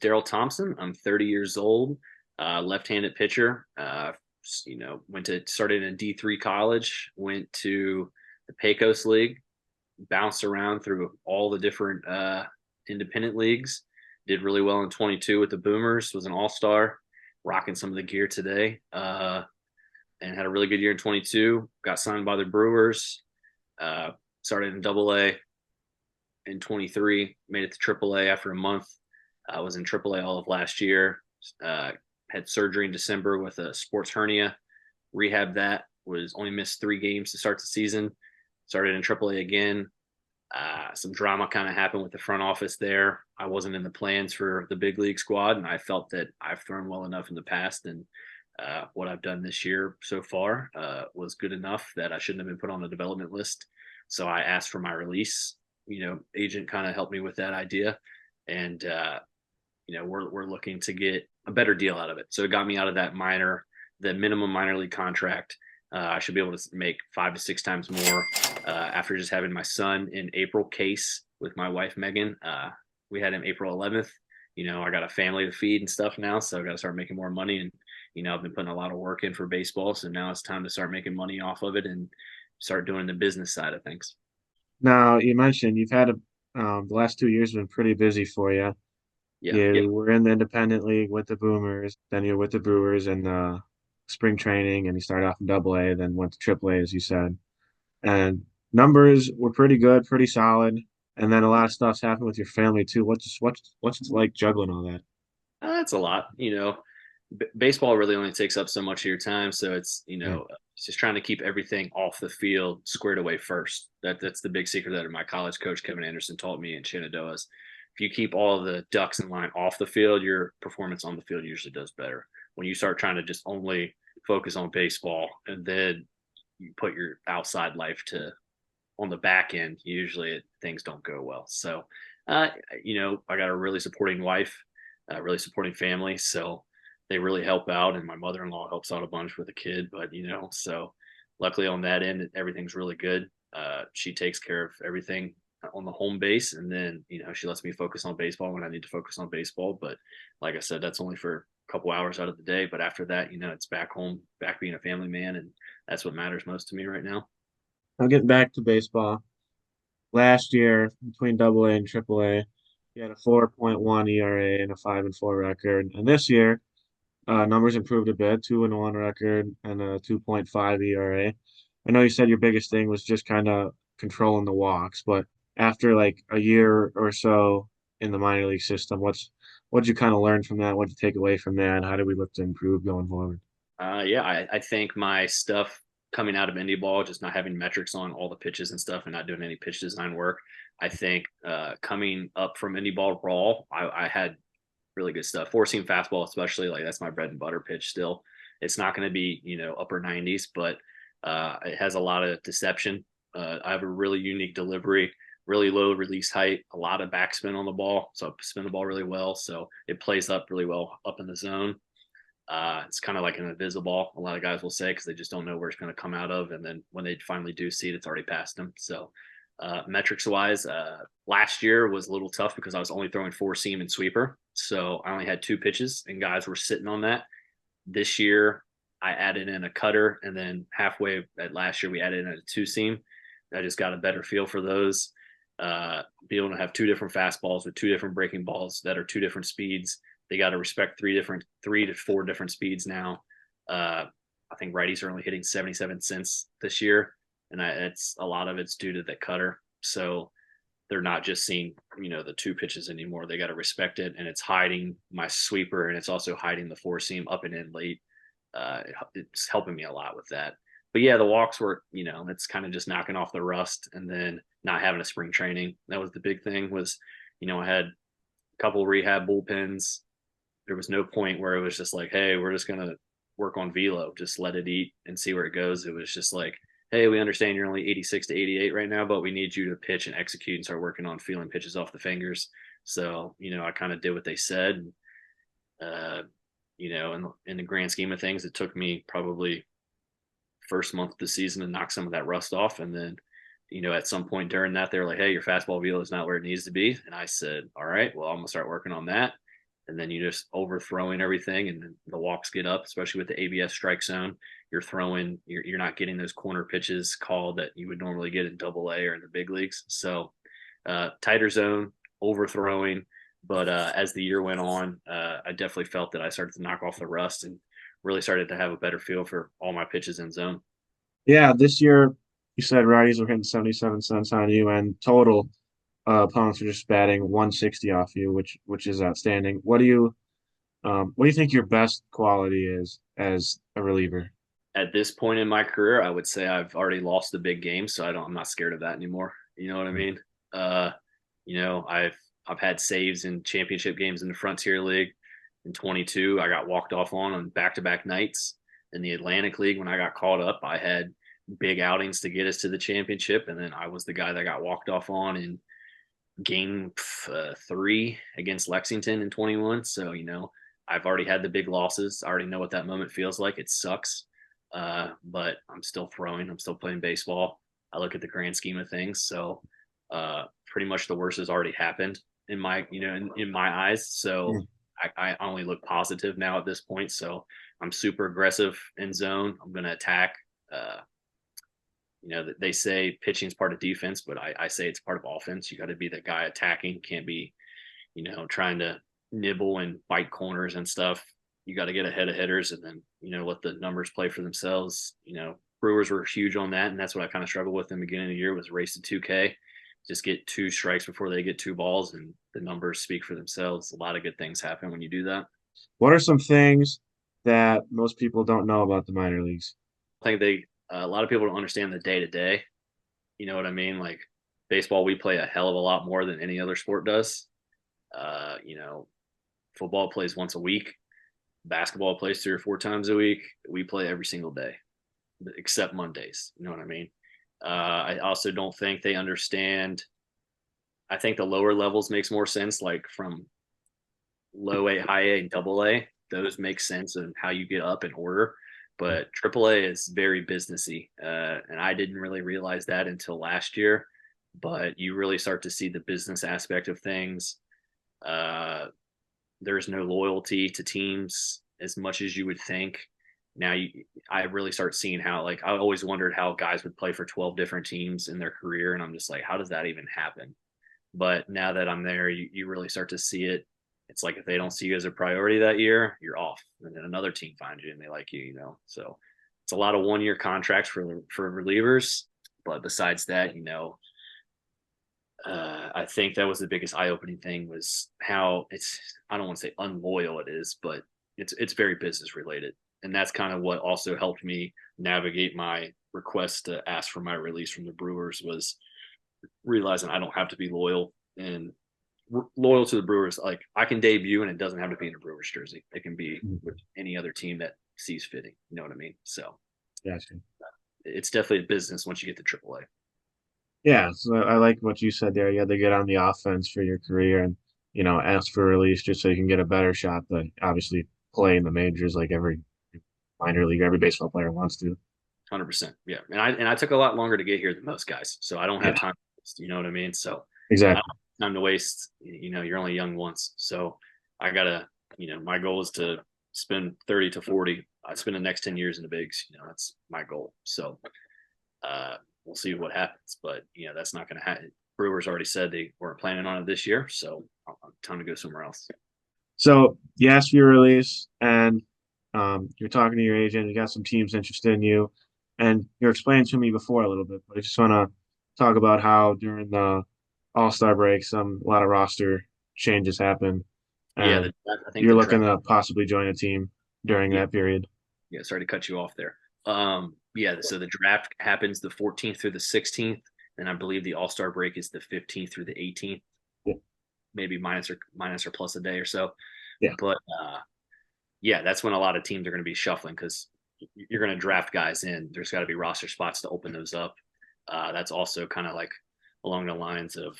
Darrell Thompson. I'm 30 years old, left-handed pitcher. Started in D3 college, went to the Pecos League, bounced around through all the different independent leagues. Did really well in 22 with the Boomers. Was an all-star, rocking some of the gear today, and had a really good year in 22. Got signed by the Brewers. Uh, Started in Double A in 23. Made it to Triple A after a month. I was in Triple A all of last year. Uh, had surgery in December with a sports hernia. Rehab that. Was only missed 3 games to start the season. Started in Triple A again. Some drama kind of happened with the front office there. I wasn't in the plans for the big league squad, and I felt that I've thrown well enough in the past, and what I've done this year so far was good enough that I shouldn't have been put on the development list. So I asked for my release. Agent kind of helped me with that idea, and we're looking to get a better deal out of it. So it got me out of the minimum minor league contract. I should be able to make 5 to 6 times more after just having my son in April case with my wife Megan. We had him April 11th. I got a family to feed and stuff now, so I got to start making more money. And I've been putting a lot of work in for baseball, so now it's time to start making money off of it and start doing the business side of things. Now, you mentioned you've had the last 2 years have been pretty busy for you. Yeah, You were in the independent league with the Boomers, then you're with the Brewers in spring training, and you started off in Double A, then went to Triple A, as you said. And numbers were pretty good, pretty solid. And then a lot of stuff's happened with your family too. What's it like juggling all that? that's a lot. Baseball really only takes up so much of your time, so Yeah. it's just trying to keep everything off the field squared away first. That's the big secret that my college coach Kevin Anderson taught me in Shenandoah's. If you keep all the ducks in line off the field, your performance on the field usually does better. When you start trying to just only focus on baseball and then you put your outside life to on the back end, usually things don't go well. So, uh, I got a really supporting wife, really supporting family. So they really help out. And my mother in law helps out a bunch with the kid. But, so luckily on that end, everything's really good. She takes care of everything on the home base. And then, she lets me focus on baseball when I need to focus on baseball. But like I said, that's only for a couple hours out of the day. But after that, it's back home, back being a family man. And that's what matters most to me right now. I'll get back to baseball. Last year, between Double A and Triple A, you had a 4.1 ERA and a 5-4 record. And this year, numbers improved a bit, 2-1 record and a 2.5 ERA. I know you said your biggest thing was just kind of controlling the walks, but after like a year or so in the minor league system, what'd you kind of learn from that? What'd you take away from that? How do we look to improve going forward? Yeah, I think my stuff coming out of indie ball, just not having metrics on all the pitches and stuff and not doing any pitch design work. I think coming up from indie ball raw, I had really good stuff. Four seam fastball, especially, like that's my bread and butter pitch still. It's not going to be, upper 90s, but it has a lot of deception. I have a really unique delivery, really low release height, a lot of backspin on the ball. So I spin the ball really well. So it plays up really well up in the zone. It's kind of like an invisible. A lot of guys will say because they just don't know where it's going to come out of, and then when they finally do see it, it's already past them. So, metrics wise, last year was a little tough because I was only throwing four seam and sweeper, so I only had 2 pitches, and guys were sitting on that. This year, I added in a cutter, and then halfway at last year, we added in a two seam. I just got a better feel for those. Be able to have 2 different fastballs with 2 different breaking balls that are 2 different speeds. They got to respect 3 to 4 different speeds now. I think righties are only hitting 77 cents this year, and it's a lot of it's due to the cutter. So they're not just seeing the 2 pitches anymore. They got to respect it, and it's hiding my sweeper, and it's also hiding the four seam up and in late. It's helping me a lot with that. But yeah, the walks were it's kind of just knocking off the rust, and then not having a spring training. That was the big thing. Was I had a couple rehab bullpens. There was no point where it was just like, hey, we're just gonna work on velo, just let it eat and see where it goes. It was just like, hey, we understand you're only 86 to 88 right now, but we need you to pitch and execute and start working on feeling pitches off the fingers. So I kind of did what they said. Uh, in the grand scheme of things, it took me probably first month of the season to knock some of that rust off, and then at some point during that, they were like, hey, your fastball velo is not where it needs to be. And I said, all right, well, I'm going to start working on that. and then you just overthrowing everything, and then the walks get up, especially with the ABS strike zone. You're not getting those corner pitches called that you would normally get in Double A or in the big leagues. So tighter zone, overthrowing. But as the year went on, I definitely felt that I started to knock off the rust and really started to have a better feel for all my pitches in zone. Yeah, this year you said righties were hitting 77 cents on you, and total opponents are just batting 160 off you, which is outstanding. What do you think your best quality is as a reliever? At this point in my career, I would say I've already lost the big game, so I'm not scared of that anymore. You know what I mean? Uh, I've had saves in championship games in the Frontier League. In 22, I got walked off on back-to-back nights. In the Atlantic League, when I got called up, I had big outings to get us to the championship, and then I was the guy that got walked off on in game 3 against Lexington in 21. So I've already had the big losses. I already know what that moment feels like. It sucks, but I'm still throwing. I'm still playing baseball. I look at the grand scheme of things. So pretty much the worst has already happened in my in my eyes. So Mm. I only look positive now at this point. So I'm super aggressive in zone. I'm going to attack. Uh, they say pitching is part of defense, but I say it's part of offense. You got to be the guy attacking. Can't be, trying to nibble and bite corners and stuff. You got to get ahead of hitters and then, let the numbers play for themselves. Brewers were huge on that. And that's what I kind of struggled with in the beginning of the year was race to 2K. Just get 2 strikes before they get 2 balls and the numbers speak for themselves. A lot of good things happen when you do that. What are some things that most people don't know about the minor leagues? I think a lot of people don't understand the day to day. You know what I mean? Like baseball, we play a hell of a lot more than any other sport does. Uh, you know, Football plays once a week. Basketball plays 3 or 4 times a week. We play every single day, except Mondays. You know what I mean? I also don't think they understand. I think the lower levels makes more sense, like from low A, high A, and double A. Those make sense and how you get up in order. But triple A is very businessy, and I didn't really realize that until last year. But you really start to see the business aspect of things. Uh, there's no loyalty to teams as much as you would think. I really start seeing how, like, I always wondered how guys would play for 12 different teams in their career, and I'm just like, how does that even happen? But now that I'm there, you really start to see it. It's like if they don't see you as a priority that year, you're off, and then another team finds you and they like you. So it's a lot of 1 year contracts for relievers. But besides that, I think that was the biggest eye opening thing was how it's, I don't want to say unloyal it is, but it's very business related. And that's kind of what also helped me navigate my request to ask for my release from the Brewers was realizing I don't have to be loyal to the Brewers. Like I can debut and it doesn't have to be in a Brewers jersey. It can be with any other team that sees fitting. You know what I mean? So Gotcha. it's definitely a business once you get to AAA. Yeah, so I like what you said there. You had to get on the offense for your career and, ask for a release just so you can get a better shot, but obviously play in the majors like every minor league, every baseball player wants to. 100%. Yeah. And I took a lot longer to get here than most guys. So I don't have Yeah, time. You know what I mean? So I don't exactly. have time to waste. You're only young once. So I got to, my goal is to spend 30 to 40. I spend the next 10 years in the bigs. That's my goal. So we'll see what happens. But, that's not going to happen. Brewers already said they weren't planning on it this year. So time to go somewhere else. So you asked for your release and you're talking to your agent, you got some teams interested in you, and you're explaining to me before a little bit, but I just want to talk about how during the All-Star break, a lot of roster changes happen, Yeah. and I think you're the looking draft. to possibly join a team during Yeah. that period. Yeah, sorry to cut you off there. Yeah, so the draft happens the 14th through the 16th, and I believe the All Star break is the 15th through the 18th, Yeah. maybe minus or plus a day or so. Yeah. But yeah, that's when a lot of teams are going to be shuffling because you're going to draft guys in. There's got to be roster spots to open those up. That's also kind of like along the lines of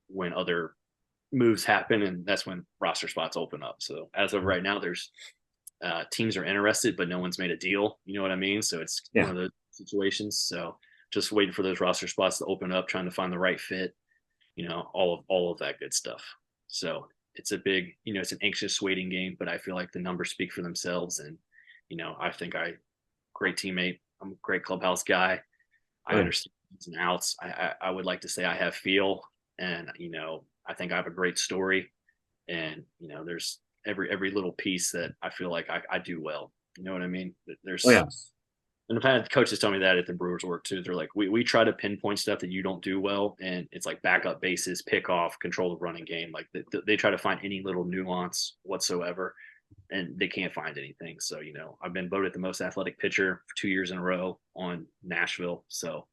when other moves happen, and that's when roster spots open up. So as of right now, there's teams are interested, but no one's made a deal. You know what I mean? So it's one Yeah. of those situations. So just waiting for those roster spots to open up, trying to find the right fit. All of that good stuff. So it's a big, it's an anxious waiting game, but I feel like the numbers speak for themselves. And, I think great teammate. I'm a great clubhouse guy. I Oh yeah. understand ins and outs. I would like to say I have feel, and I think I have a great story, and there's every little piece that I feel like I do well. You know what I mean? Oh There's yeah. and I've had coaches tell me that at the Brewers work too. They're like, we try to pinpoint stuff that you don't do well, and it's like backup bases, pick off, control the running game. Like they try to find any little nuance whatsoever, and they can't find anything. So I've been voted the most athletic pitcher for 2 years in a row on Nashville. So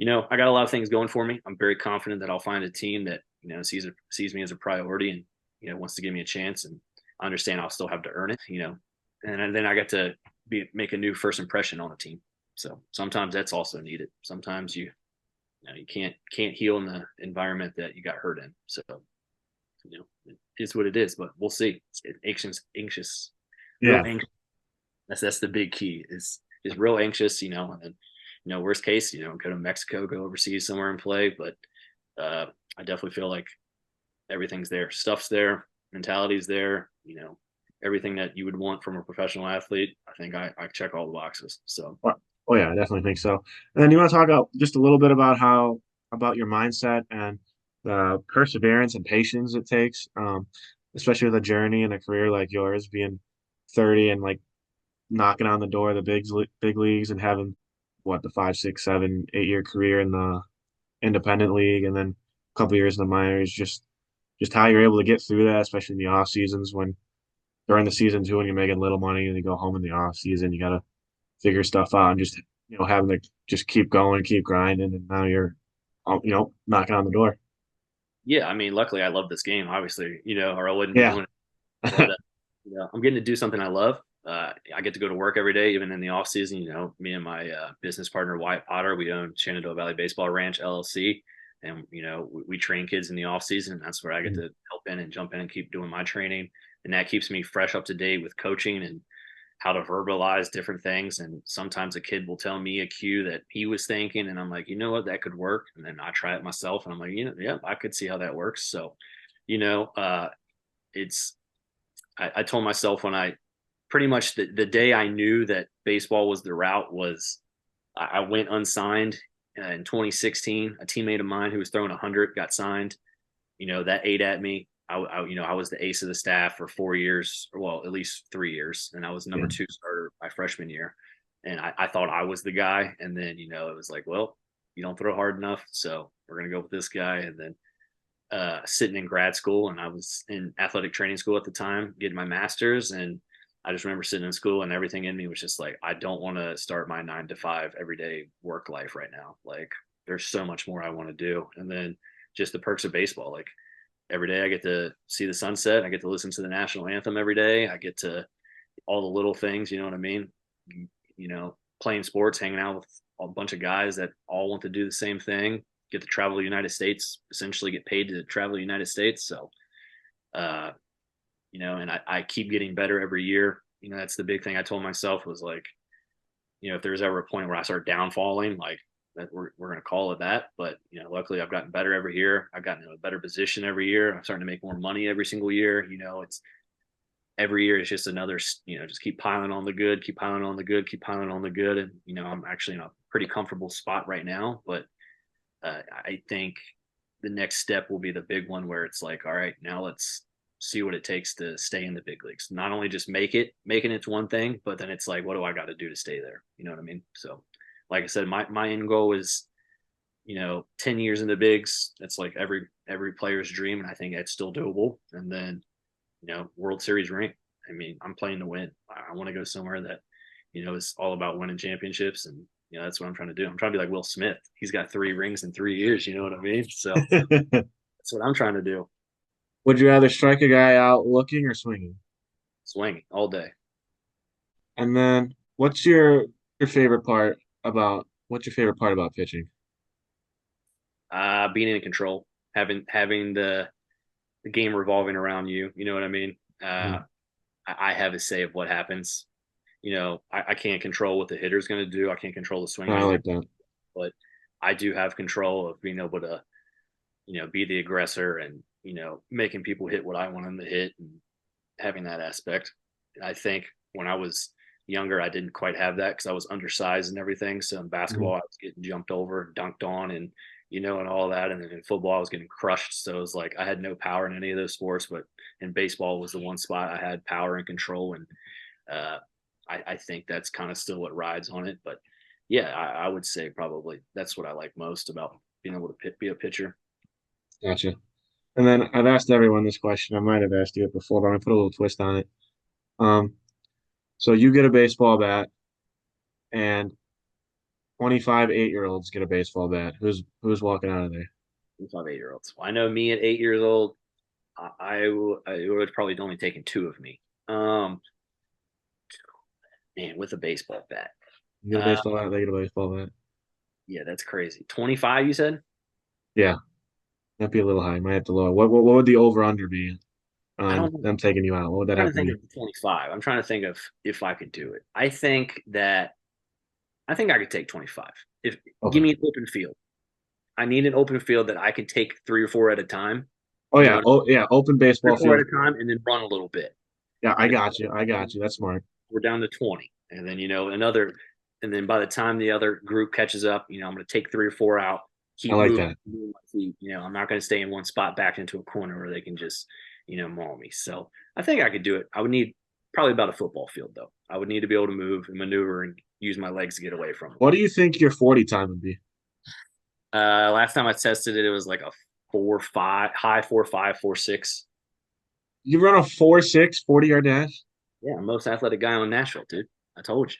I got a lot of things going for me. I'm very confident that I'll find a team that sees me as a priority and wants to give me a chance. And I understand I'll still have to earn it. And then I get to make a new first impression on a team. So sometimes that's also needed. Sometimes you can't heal in the environment that you got hurt in. So it is what it is. But we'll see. It's anxious, real Yeah. anxious. That's the big key is real anxious. And then worst case, go to Mexico, go overseas somewhere and play. But I definitely feel like everything's there. Stuff's there, mentality's there, everything that you would want from a professional athlete. I think I check all the boxes. So Oh yeah, I definitely think so. And then you want to talk about just a little bit about about your mindset and the perseverance and patience it takes, especially with a journey and a career like yours, being 30 and like knocking on the door of the big leagues and having what the 5, 6, 7, 8 year career in the independent league and then a couple years in the minors. Just how you're able to get through that, especially in the off seasons when during the season too, when you're making little money and you go home in the off season, you gotta figure stuff out and just having to just keep going, keep grinding, and now you're knocking on the door. yeah, I mean, luckily I love this game, obviously, or I wouldn't be Yeah. doing it. But I'm getting to do something I love. I get to go to work every day, even in the off season. Me and my business partner Wyatt Potter, we own Shenandoah Valley Baseball Ranch LLC, and we train kids in the off season. And that's where I get to help in and jump in and keep doing my training, and that keeps me fresh up to date with coaching and how to verbalize different things. And sometimes a kid will tell me a cue that he was thinking, and I'm like, you know what, that could work. And then I try it myself, and I'm like, yeah, I could see how that works. So, you know, uh, it's I told myself when I pretty much the day I knew that baseball was the route was I went unsigned in 2016. A teammate of mine who was throwing 100 got signed. That ate at me. I was the ace of the staff for 4 years, or well, at least 3 years, and I was number Yeah. two starter my freshman year. And I thought I was the guy, and then it was like, well, you don't throw hard enough, so we're gonna go with this guy. And then sitting in grad school, and I was in athletic training school at the time, getting my master's. And I just remember sitting in school, and everything in me was just like, I don't want to start my 9 to 5 everyday work life right now. Like, there's so much more I want to do. And then just the perks of baseball, like every day I get to see the sunset. I get to listen to the national anthem every day. I get to all the little things, you know what I mean? Playing sports, hanging out with a bunch of guys that all want to do the same thing, get to travel the United States, essentially get paid to travel the United States. So, uh, and I keep getting better every year. That's the big thing I told myself was like, if there's ever a point where I start downfalling, like that we're going to call it that. But, luckily I've gotten better every year. I've gotten in a better position every year. I'm starting to make more money every single year. It's every year it's just another, just keep piling on the good, keep piling on the good, keep piling on the good. And, I'm actually in a pretty comfortable spot right now, but I think the next step will be the big one where it's like, all right, now let's see what it takes to stay in the big leagues. Not only just making it's one thing, but then it's like, what do I got to do to stay there? You know what I mean? So, like I said, my end goal is, 10 years in the bigs. That's like every player's dream, and I think that's still doable. And then, World Series ring. I mean, I'm playing to win. I want to go somewhere that, is all about winning championships. And that's what I'm trying to do. I'm trying to be like Will Smith. He's got 3 rings in 3 years. You know what I mean? So that's what I'm trying to do. Would you rather strike a guy out looking or swinging? Swing all day. And then what's your favorite part about pitching? Being in control, having the game revolving around you. You know what I mean? Mhm. I have a say of what happens. I can't control what the hitter's going to do. I can't control the swing I angle, like that. but I do have control of being able to, be the aggressor and making people hit what I want them to hit and having that aspect. I think when I was younger, I didn't quite have that because I was undersized and everything. So in Mhm. basketball, I was getting jumped over, dunked on, and and all that. And then in football, I was getting crushed. So it was like I had no power in any of those sports, but in baseball was the one spot I had power and control. And uh, I think that's kind of still what rides on it. But yeah, I would say probably that's what I like most about being able to be a pitcher. Gotcha. And then I've asked everyone this question. I might have asked you it before, but I'm gonna put a little twist on it. Um, so you get a baseball bat, and 25 8-year-olds get a baseball bat. Who's walking out of there? 5 8 year olds. Well, I know me at 8 years old, it would probably only taken two of me. Um, Man, with a baseball bat. You get a Uh, baseball bat, they get a baseball bat. yeah, that's crazy. 25, you said? Yeah, that'd be a little high. Might have to lower. What would the over under be I on don't know. them taking you out? What would that I'm trying have to to think be? of 25. I'm trying to think of if I could do it. I think I could take 25. If Give Okay. me an open field. I need an open field that I can take three or four at a time. Oh You know yeah. what I Oh yeah. Open mean? Three baseball or four at field. a time and then run a little bit. Yeah, I And got you. I got you. That's smart. we're down to 20. And then, another, and then by the time the other group catches up, I'm going to take three or four out, I keep like moving, that. moving my feet. I'm not going to stay in one spot back into a corner where they can just, maul me. So I think I could do it. I would need probably about a football field, though. I would need to be able to move and maneuver and use my legs to get away from them. What do you think your 40 time would be? Last time I tested it, it was like a 4.5, high 4.5, 4.6. You run a 4.6 40-yard dash? Yeah, most athletic guy on Nashville, dude. I told you.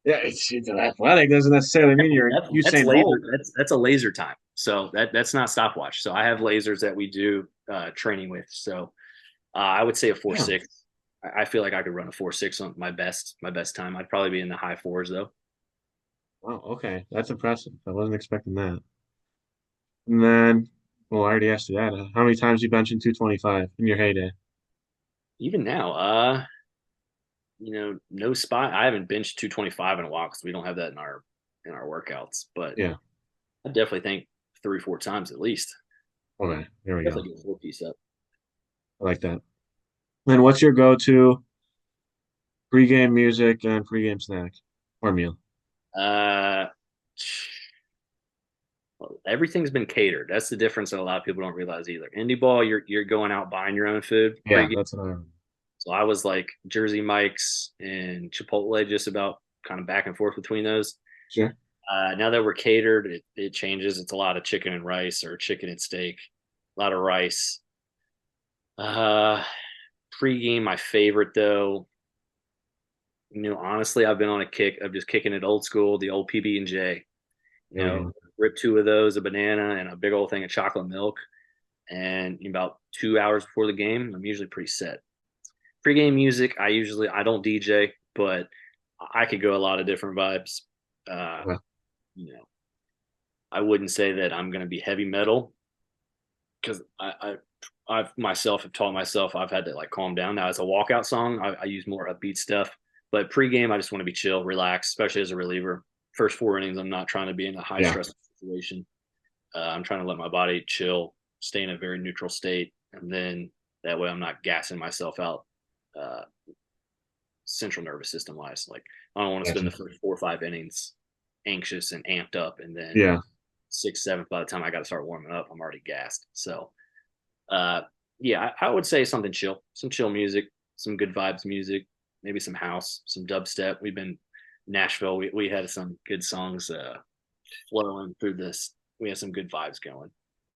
Yeah, it's athletic doesn't necessarily mean you're That's Usain laser. Bolt. That's a laser time. So that's not stopwatch. So I have lasers that we do training with. So I would say a four Yeah. six. I feel like I could run a 4.6 on my best time. I'd probably be in the high fours though. Wow, okay. That's impressive. I wasn't expecting that. And then, well, I already asked you that. How many times you benching 225 in your heyday? Even now, no spot. I haven't benched 225 in a while because we don't have that in our workouts. But Yeah. I definitely think three, four times at least. Okay. There we go. Definitely get a four piece up. I like that. And what's your go-to pregame music and pregame snack or meal? Uh, well, everything's been catered. That's the difference that a lot of people don't realize either. Indie ball, you're going out buying your own food Yeah, pregame. that's what I So I was like Jersey Mike's and Chipotle, just about kind of back and forth between those. sure. Now that we're catered, it changes. It's a lot of chicken and rice or chicken and steak, a lot of rice. Uh, Pregame, my favorite though. Honestly, I've been on a kick of just kicking it old school, the old PB and J. There we go. Rip two of those, a banana and a big old thing of chocolate milk. And about 2 hours before the game, I'm usually pretty set. Pre-game music, I don't DJ, but I could go a lot of different vibes. Uh, Okay. you know, I wouldn't say that I'm going to be heavy metal because I've myself have taught myself I've had to like calm down. Now as a walkout song, I use more upbeat stuff, but pre-game I just want to be chill, relax, especially as a reliever. First four innings, I'm not trying to be in a high Yeah. stress situation. I'm trying to let my body chill, stay in a very neutral state, and then that way I'm not gassing myself out. Uh, Central nervous system wise. Like I don't want to spend Gotcha. the first 4 or 5 innings anxious and amped up, and then Yeah. sixth, seventh, by the time I got to start warming up, I'm already gassed. So, uh, yeah, I would say something chill, some chill music, some good vibes music, maybe some house, some dubstep. We've been Nashville. We had some good songs flowing through this. We had some good vibes going.